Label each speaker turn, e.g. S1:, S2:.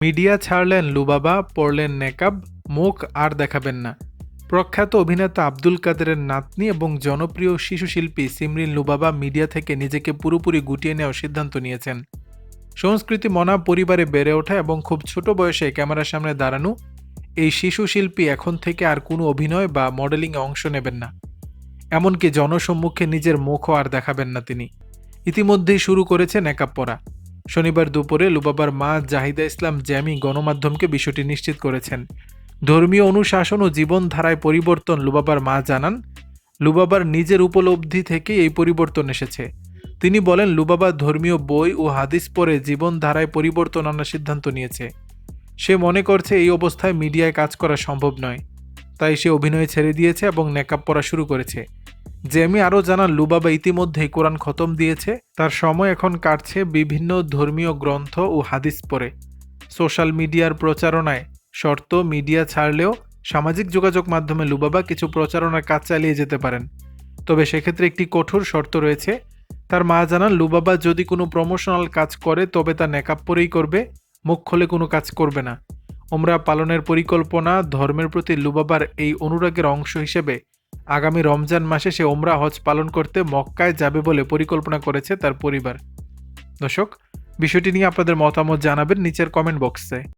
S1: Media ছাড়লেন লুবাবা, পরলেন নেকাব, মুখ আর দেখাবেন না। প্রখ্যাত অভিনেতা আব্দুল কাদেরের নাতনি এবং জনপ্রিয় শিশুশিল্পী সিমরিন লুবাবা মিডিয়া থেকে নিজেকে পুরোপুরি গুটিয়ে নেওয়ার সিদ্ধান্ত নিয়েছেন। সংস্কৃতি মনা পরিবারে বেড়ে ওঠা এবং খুব ছোট বয়সে ক্যামেরার সামনে দাঁড়ানো এই শিশু শিল্পী এখন থেকে আর কোনো অভিনয় বা মডেলিংয়ে অংশ নেবেন না। এমনকি জনসম্মুখে নিজের মুখও আর দেখাবেন না তিনি। ইতিমধ্যেই শুরু করেছে নেকাব পরা। শনিবার দুপুরে লুবাবার মা জাহিদা ইসলাম জ্যামি গণমাধ্যমকে বিষয়টি নিশ্চিত করেছেন। ধর্মীয় অনুশাসন ও জীবনধারায় পরিবর্তন লুবাবার মা জানান, লুবাবার নিজের উপলব্ধি থেকে এই পরিবর্তন এসেছে। তিনি বলেন, লুবাবা ধর্মীয় বই ও হাদিস পড়ে জীবনধারায় পরিবর্তন আনার সিদ্ধান্ত নিয়েছে। সে মনে করছে এই অবস্থায় মিডিয়ায় কাজ করা সম্ভব নয়, তাই সে অভিনয় ছেড়ে দিয়েছে এবং নেকাব পরা শুরু করেছে। জেমি আরও জানান, লুবাবা ইতিমধ্যেই কোরআন খতম দিয়েছে। তার সময় এখন কাটছে বিভিন্ন ধর্মীয় গ্রন্থ ও হাদিস পড়ে। সোশ্যাল মিডিয়ার প্রচারণায় শর্ত মিডিয়া ছাড়লেও সামাজিক যোগাযোগ মাধ্যমে লুবাবা কিছু প্রচারণার কাজ চালিয়ে যেতে পারেন, তবে সেক্ষেত্রে একটি কঠোর শর্ত রয়েছে। তার মা জানান, লুবাবা যদি কোনো প্রমোশনাল কাজ করে তবে তা নেকাব পরেই করবে, মুখ খুলে কোনো কাজ করবে না। ওমরা পালনের পরিকল্পনা, ধর্মের প্রতি লুবাবার এই অনুরাগের অংশ হিসেবে আগামী রমজান মাসে সে ওমরা হজ পালন করতে মক্কায় যাবে বলে পরিকল্পনা করেছে তার পরিবার। দর্শক, বিষয়টি নিয়ে আপনাদের মতামত জানাবেন নিচের কমেন্ট বক্সে।